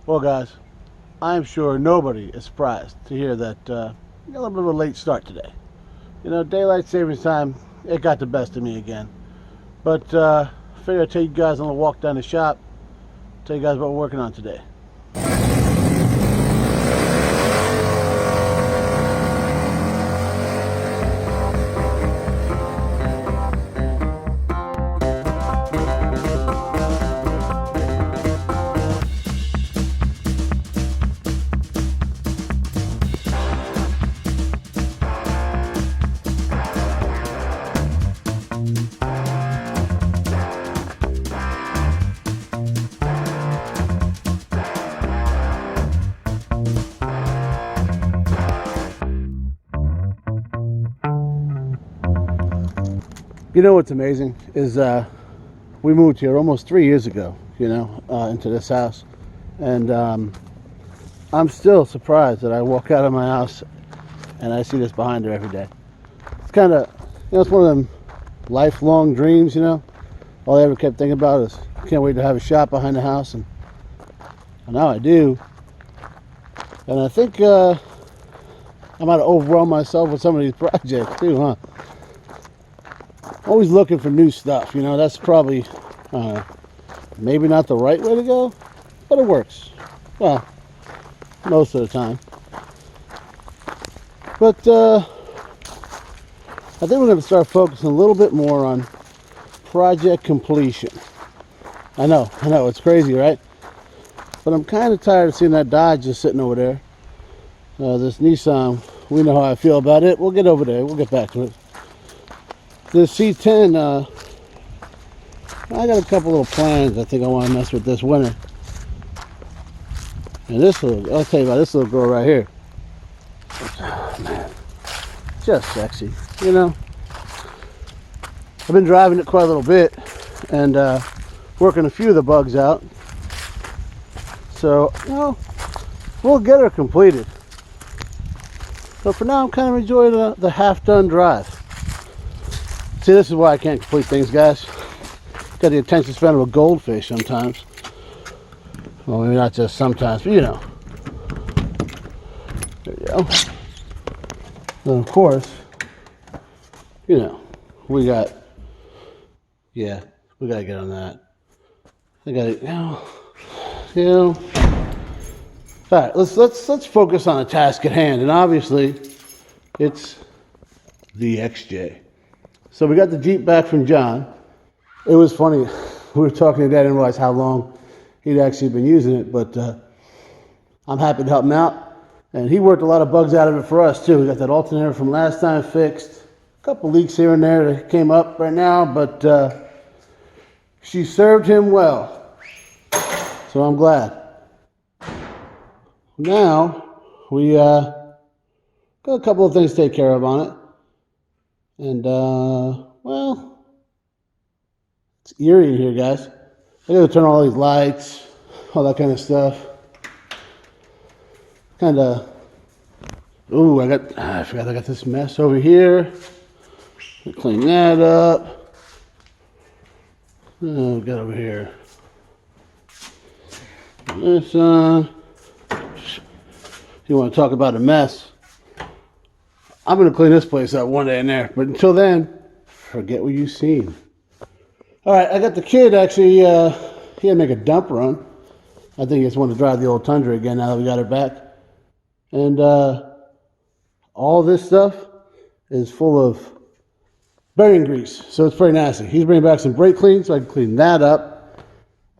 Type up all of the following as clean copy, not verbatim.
Well, guys, I'm sure nobody is surprised to hear that a little bit of a late start today. Daylight savings time, it got the best of me again. But I figure I'd take you guys on a walk down the shop, tell you guys what we're working on today. You know what's amazing is we moved here almost 3 years ago, into this house. And I'm still surprised that I walk out of my house and I see this behind her every day. It's kind of, it's one of them lifelong dreams, All I ever kept thinking about is, I can't wait to have a shop behind the house. And now I do. And I think I might have overwhelmed myself with some of these projects too, huh? Always looking for new stuff, that's probably maybe not the right way to go, but it works. Well, most of the time. But I think we're going to start focusing a little bit more on project completion. I know, it's crazy, right? But I'm kind of tired of seeing that Dodge just sitting over there. This Nissan, we know how I feel about it. We'll get over there, we'll get back to it. This C10, I got a couple little plans I think I want to mess with this winter. And I'll tell you about this little girl right here. Oh, man. Just sexy, I've been driving it quite a little bit and working a few of the bugs out. So, we'll get her completed. But for now, I'm kind of enjoying the half-done drive. See, this is why I can't complete things, guys. Got the attention span of a goldfish sometimes. Well, maybe not just sometimes, but There you go. Then, of course, we got to get on that. I got to, All right, let's focus on the task at hand, and obviously, it's the XJ. So we got the Jeep back from John. It was funny. We were talking to Dad and realized how long he'd actually been using it, but I'm happy to help him out. And he worked a lot of bugs out of it for us too. We got that alternator from last time fixed. A couple leaks here and there that came up right now, but she served him well. So I'm glad. Now we got a couple of things to take care of on it. And, well, it's eerie in here, guys. I gotta turn on all these lights, all that kind of stuff. I forgot I got this mess over here. Clean that up. Oh, got over here. This on. You want to talk about a mess? I'm going to clean this place up one day in there. But until then, forget what you've seen. All right, I got the kid actually, he had to make a dump run. I think he just wanted to drive the old Tundra again now that we got her back. And all this stuff is full of bearing grease. So it's pretty nasty. He's bringing back some brake clean so I can clean that up.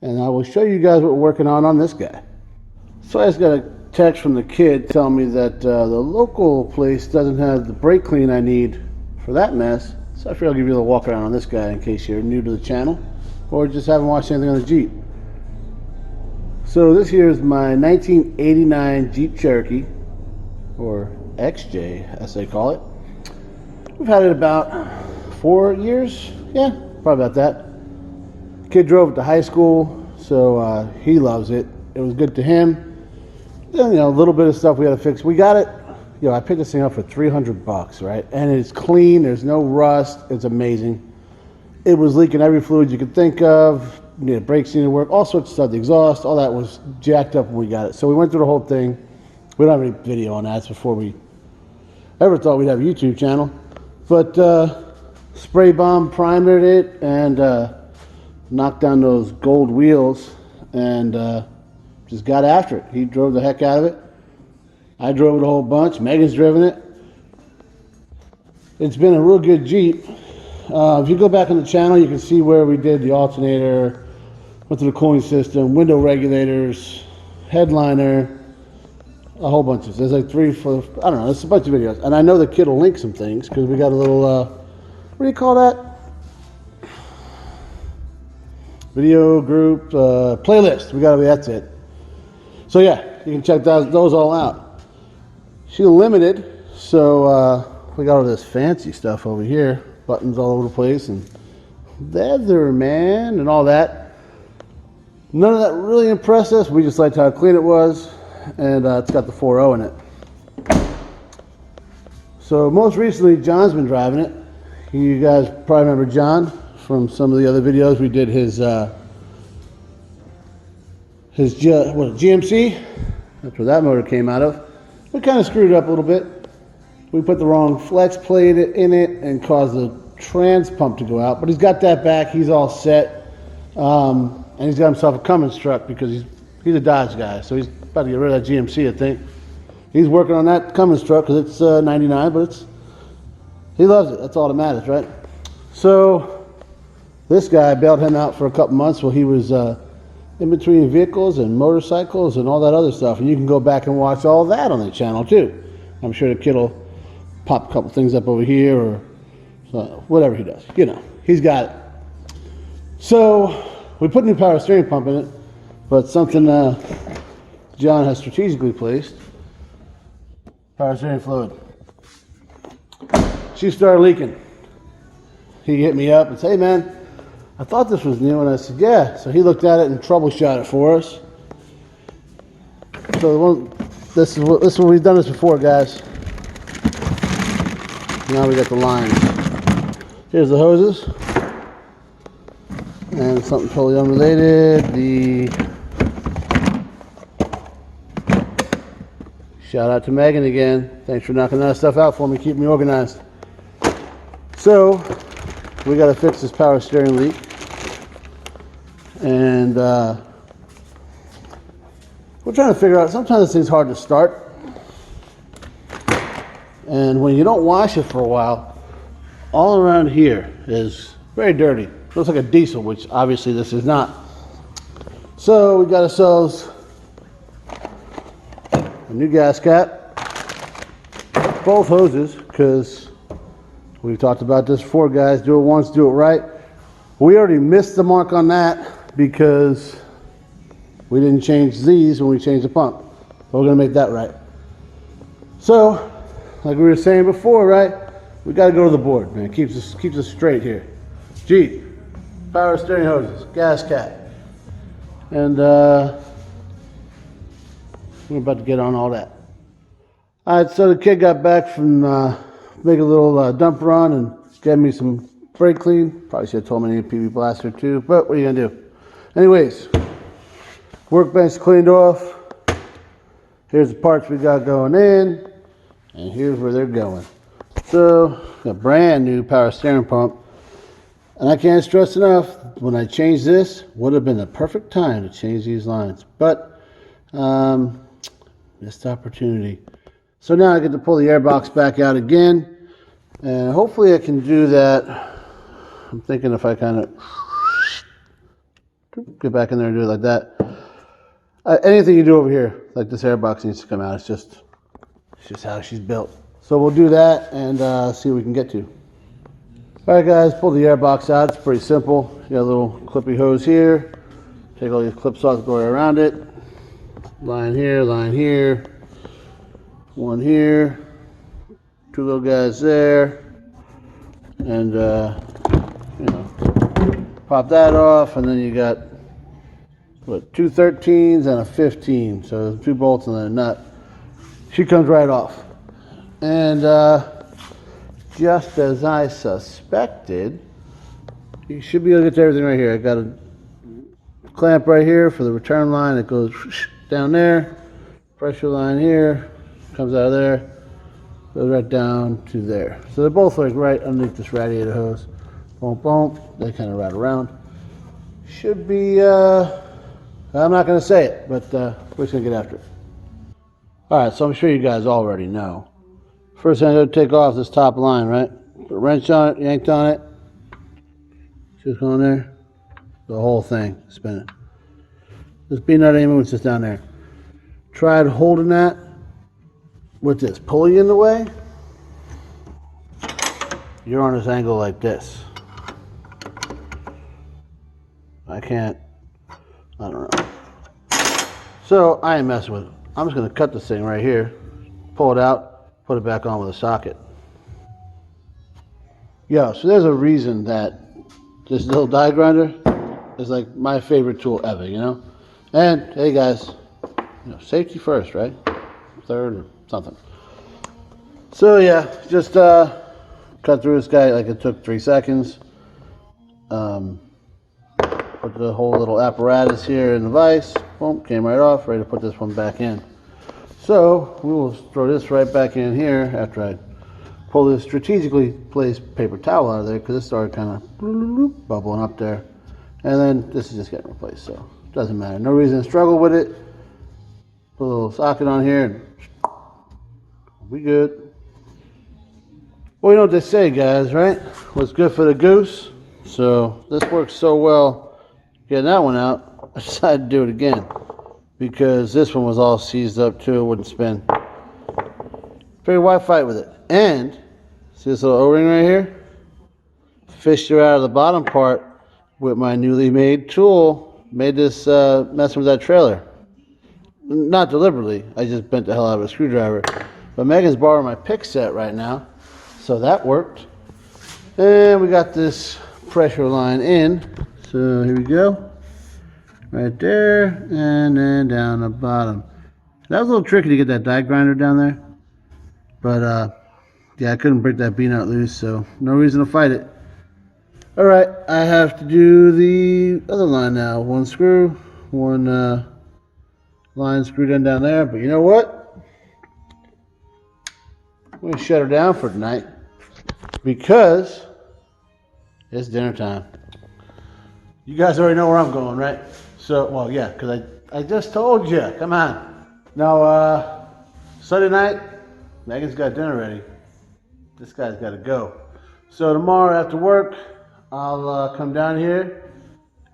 And I will show you guys what we're working on this guy. So I just got a text from the kid telling me that the local place doesn't have the brake clean I need for that mess. So I figured I'll give you a little walk around on this guy in case you're new to the channel or just haven't watched anything on the Jeep. So this here is my 1989 Jeep Cherokee, or XJ as they call it. We've had it about 4 years, yeah, probably about that. Kid drove it to high school, so he loves it. It was good to him. Then, a little bit of stuff we had to fix. We got it. I picked this thing up for $300, right? And it's clean. There's no rust. It's amazing. It was leaking every fluid you could think of. needed brakes needed work, all sorts of stuff. The exhaust, all that was jacked up when we got it. So we went through the whole thing. We don't have any video on that. It's before we ever thought we'd have a YouTube channel. But spray bomb primered it and knocked down those gold wheels and just got after it. He drove the heck out of it. I drove it a whole bunch. Megan's driven it. It's been a real good Jeep. If you go back on the channel, you can see where we did the alternator, went through the cooling system, window regulators, headliner, a whole bunch of. There's like 3, 4, I don't know. There's a bunch of videos, and I know the kid will link some things because we got a little. What do you call that? Video group playlist. We got that's it. So yeah, you can check those all out. She's limited, so we got all this fancy stuff over here. Buttons all over the place and leather, man, and all that. None of that really impressed us. We just liked how clean it was, and it's got the 4.0 in it. So most recently, John's been driving it. You guys probably remember John from some of the other videos. We did his GMC. That's where that motor came out of. We kind of screwed it up a little bit. We put the wrong flex plate in it and caused the trans pump to go out. But he's got that back. He's all set. And he's got himself a Cummins truck because he's a Dodge guy. So he's about to get rid of that GMC, I think. He's working on that Cummins truck because it's 99, but he loves it. That's all that matters, right? So this guy bailed him out for a couple months while he was in between vehicles and motorcycles and all that other stuff. And you can go back and watch all that on the channel too. I'm sure the kid will pop a couple things up over here or whatever he does. You know, he's got it. So we put a new power steering pump in it, but something John has strategically placed. Power steering fluid. She started leaking. He hit me up and said, "Hey man, I thought this was new," and I said, "Yeah." So he looked at it and troubleshot it for us. So this is what we've done this before, guys. Now we got the lines. Here's the hoses. And something totally unrelated. Shout out to Megan again. Thanks for knocking that stuff out for me, keep me organized. So we got to fix this power steering leak. And we're trying to figure out, sometimes this thing's hard to start. And when you don't wash it for a while, all around here is very dirty. Looks like a diesel, which obviously this is not. So we got ourselves a new gas cap, both hoses, because we've talked about this before, guys. Do it once, do it right. We already missed the mark on that because we didn't change these when we changed the pump. But we're going to make that right. So, like we were saying before, right? We got to go to the board, man. Keeps us straight here. Jeep, power steering hoses, gas cap, and we're about to get on all that. All right, so the kid got back from making a little dump run and gave me some brake clean. Probably should have told me I need a PB blaster too, but what are you gonna do? Anyways, workbench cleaned off. Here's the parts we got going in, and here's where they're going. So, a brand new power steering pump. And I can't stress enough, when I changed this, would have been the perfect time to change these lines. But, missed opportunity. So now I get to pull the airbox back out again. And hopefully I can do that. I'm thinking if I kind of get back in there and do it like that. Anything you do over here, like this airbox needs to come out. It's just how she's built. So we'll do that and see what we can get to. All right, guys, pull the airbox out. It's pretty simple. You got a little clippy hose here. Take all these clips off, go around it. Line here, one here, two little guys there, and pop that off, and then you got what, two 13s and a 15. So 2 bolts and then a nut. She comes right off. And just as I suspected, you should be able to get to everything right here. I got a clamp right here for the return line. It goes down there. Pressure line here, comes out of there, goes right down to there. So they're both like right underneath this radiator hose. Boom, boom. They kind of ride around. Should be, I'm not going to say it, but we're just going to get after it. Alright, so I'm sure you guys already know. First thing I'm going to take off this top line, right? Put a wrench on it, yanked on it. Just going there. The whole thing spinning. This B-nut ain't moving, it's just down there. Tried holding that with this pulley in the way. You're on this angle like this. I don't know. So I ain't messing with it. I'm just going to cut this thing right here, pull it out, put it back on with a socket. Yo, so there's a reason that this little die grinder is like my favorite tool ever, you know? And hey guys, safety first, right? Third or something. So yeah, just cut through this guy like it took 3 seconds. Put the whole little apparatus here in the vise. Boom, came right off, ready to put this one back in. So we will throw this right back in here after I pull this strategically placed paper towel out of there because it started kind of bubbling up there. And then this is just getting replaced, so it doesn't matter. No reason to struggle with it. Put a little socket on here and we good. Well, you know what they say, guys, right? What's good for the goose? So this works so well getting that one out, I decided to do it again because this one was all seized up too, it wouldn't spin. Figured why fight with it. And see this little O-ring right here? Fished her out of the bottom part with my newly made tool. Made this messing with that trailer. Not deliberately, I just bent the hell out of a screwdriver. But Megan's borrowing my pick set right now, so that worked. And we got this pressure line in. So here we go. Right there, and then down the bottom. That was a little tricky to get that die grinder down there. But yeah, I couldn't break that B-nut loose, so no reason to fight it. Alright, I have to do the other line now. One screw, one line screwed in down there. But you know what? I'm going to shut her down for tonight because it's dinner time. You guys already know where I'm going, right? So, well, yeah, because I just told you. Come on. Now, Sunday night, Megan's got dinner ready. This guy's got to go. So tomorrow after work, I'll come down here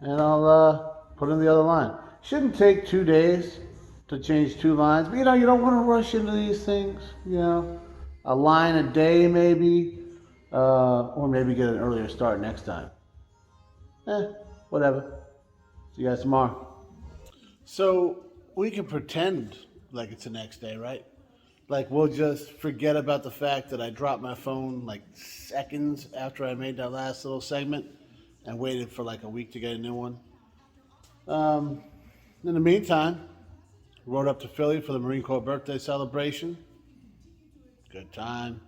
and I'll put in the other line. Shouldn't take 2 days to change 2 lines. But, you know, you don't want to rush into these things, you know. A line a day maybe, or maybe get an earlier start next time. Whatever. See you guys tomorrow. So we can pretend like it's the next day, right? Like we'll just forget about the fact that I dropped my phone like seconds after I made that last little segment and waited for like a week to get a new one. In the meantime, rode up to Philly for the Marine Corps birthday celebration. Good time.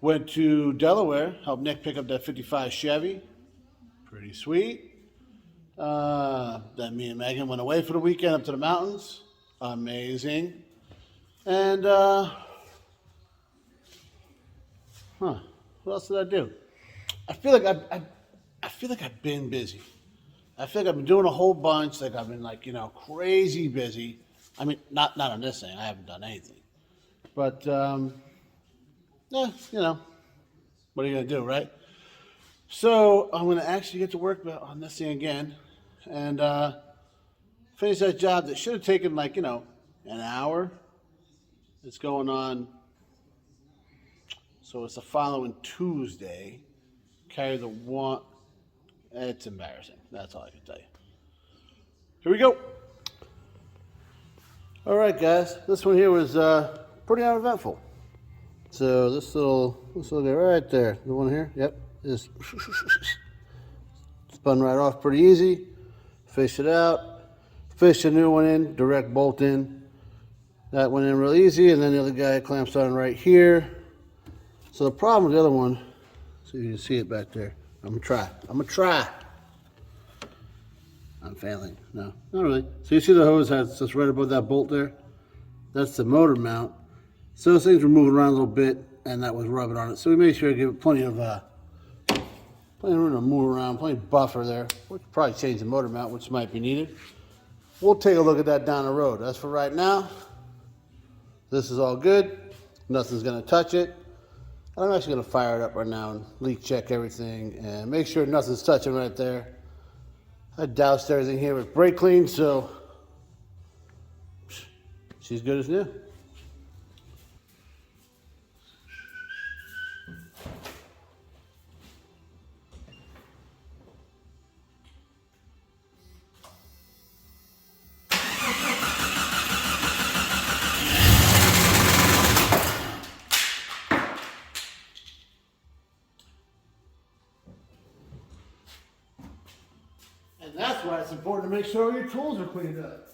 Went to Delaware, helped Nick pick up that 55 Chevy. Pretty sweet. Then me and Megan went away for the weekend up to the mountains. Amazing. And, what else did I do? I feel like I've been busy. I feel like I've been doing a whole bunch. Like I've been like, crazy busy. I mean, not on this thing. I haven't done anything. But, what are you going to do, right? So I'm going to actually get to work on this thing again and finish that job that should have taken like, an hour. It's going on. So it's the following Tuesday. Carry the one. It's embarrassing. That's all I can tell you. Here we go. All right, guys. This one here was pretty uneventful. So this little guy right there, the one here, yep, is spun right off pretty easy. Fish it out. Fish a new one in, direct bolt in. That went in real easy, and then the other guy clamps on right here. So the problem with the other one, so you can see it back there. I'm gonna try. I'm failing. No, not really. So you see the hose has just right above that bolt there? That's the motor mount. So those things were moving around a little bit, and that was rubbing on it. So we made sure to give it plenty of room to move around, plenty of buffer there. We'll probably change the motor mount, which might be needed. We'll take a look at that down the road. As for right now, this is all good. Nothing's gonna touch it. I'm actually gonna fire it up right now and leak check everything and make sure nothing's touching right there. I doused everything here with brake clean, so she's good as new. And that's why it's important to make sure your tools are cleaned up.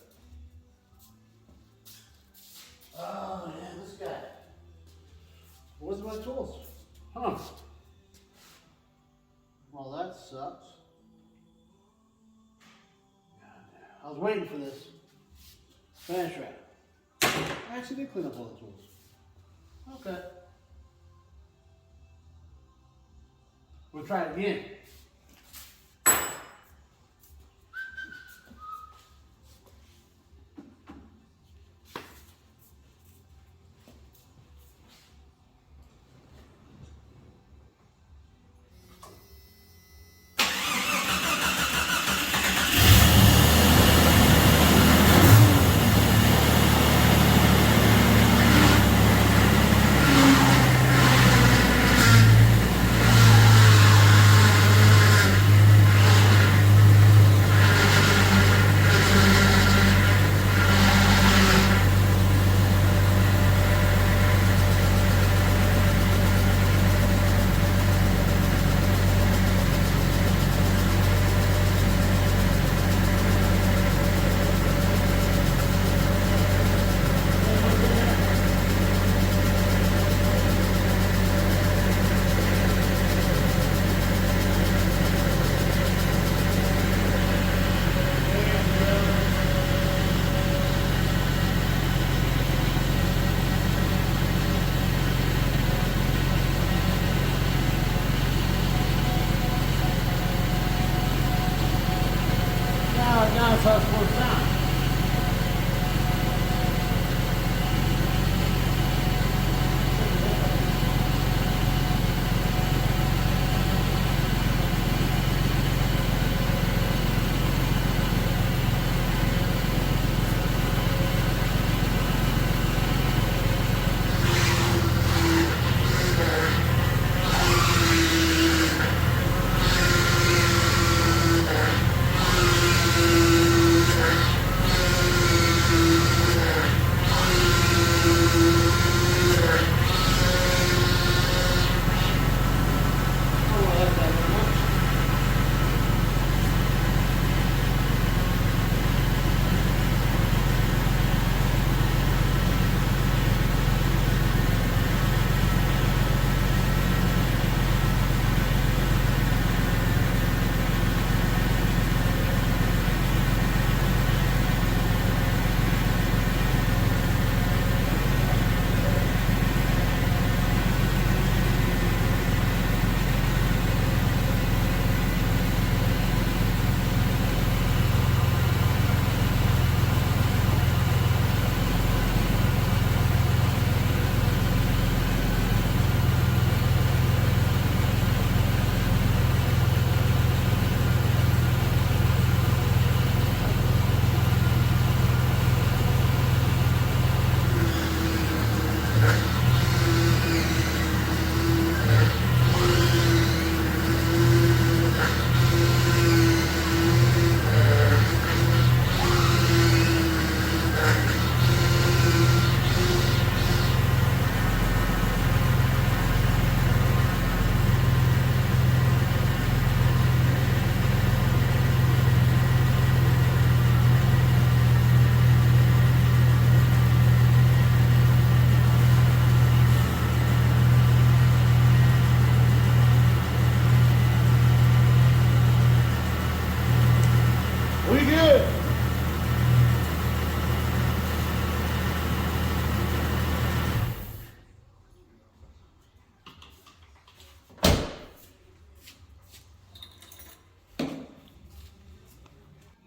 Oh, yeah, this guy. Where's my tools? Huh. Well, that sucks. I was waiting for this. Finish right. I actually did clean up all the tools. Okay. We'll try it again.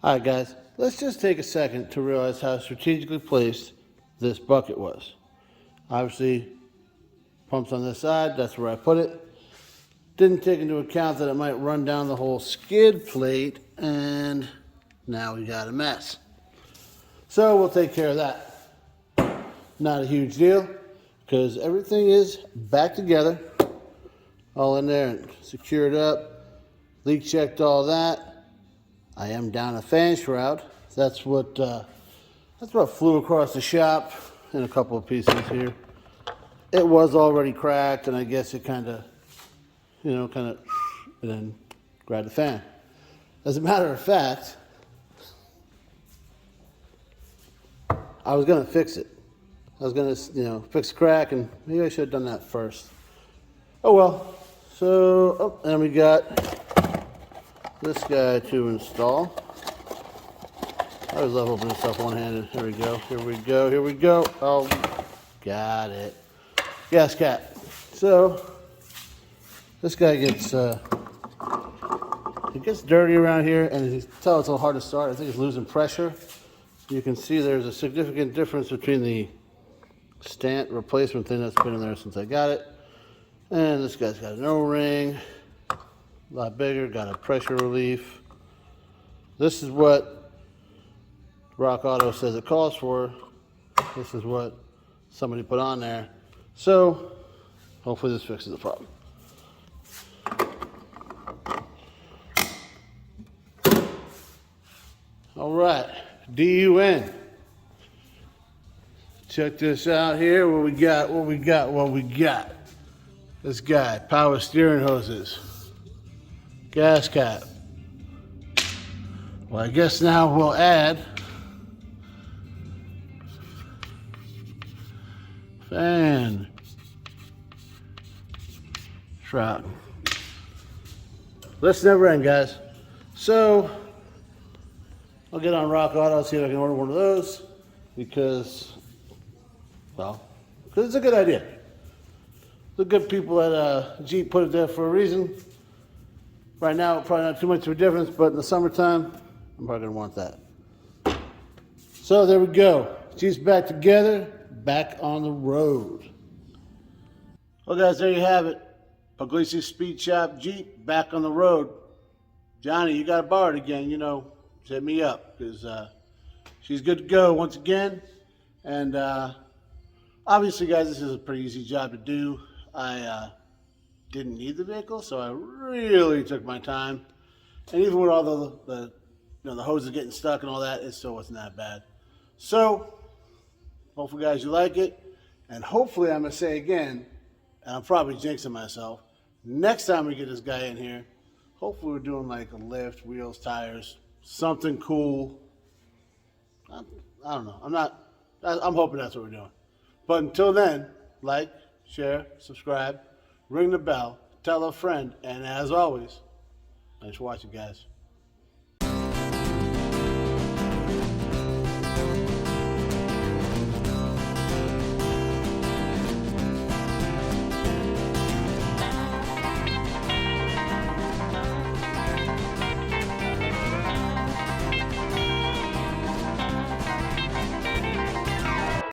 All right, guys, let's just take a second to realize how strategically placed this bucket was. Obviously, pumps on this side, that's where I put it. Didn't take into account that it might run down the whole skid plate, and now we got a mess. So we'll take care of that. Not a huge deal, because everything is back together, all in there and secured up. Leak checked all that. I am down a fan shroud. That's what flew across the shop in a couple of pieces here. It was already cracked, and I guess it kind of, and then grabbed the fan. As a matter of fact, I was gonna fix it. I was gonna, fix the crack, and maybe I should have done that first. Oh well. So, and we got this guy to install. I always love opening stuff one-handed. Here we go, here we go, here we go. Oh, got it. Gas cap. So, this guy gets, it gets dirty around here, and you can tell it's a little hard to start. I think it's losing pressure. You can see there's a significant difference between the stant replacement thing that's been in there since I got it. And this guy's got an O-ring, a lot bigger, got a pressure relief. This is what Rock Auto says it calls for. This is what somebody put on there. So, hopefully this fixes the problem. All right, DUN. Check this out here. What we got. This guy, power steering hoses, gas cap. Well, I guess now we'll add fan shroud. Let's never end, guys. So I'll get on Rock Auto, see if I can order one of those because it's a good idea. The good people at Jeep put it there for a reason. Right now, probably not too much of a difference, but in the summertime, I'm probably gonna want that. So there we go. Jeep's back together, back on the road. Well, guys, there you have it. Pugliese Speed Shop Jeep back on the road. Johnny, you got to borrow it again. Hit me up because she's good to go once again. And obviously, guys, this is a pretty easy job to do. I didn't need the vehicle, so I really took my time. And even with all the hoses getting stuck and all that, it still wasn't that bad. So, hopefully, guys, you like it. And hopefully, I'm going to say again, and I'm probably jinxing myself, next time we get this guy in here, hopefully we're doing like a lift, wheels, tires, something cool. I don't know. I'm hoping that's what we're doing. But until then, like, share, subscribe, ring the bell, tell a friend, and as always, thanks for watching, guys.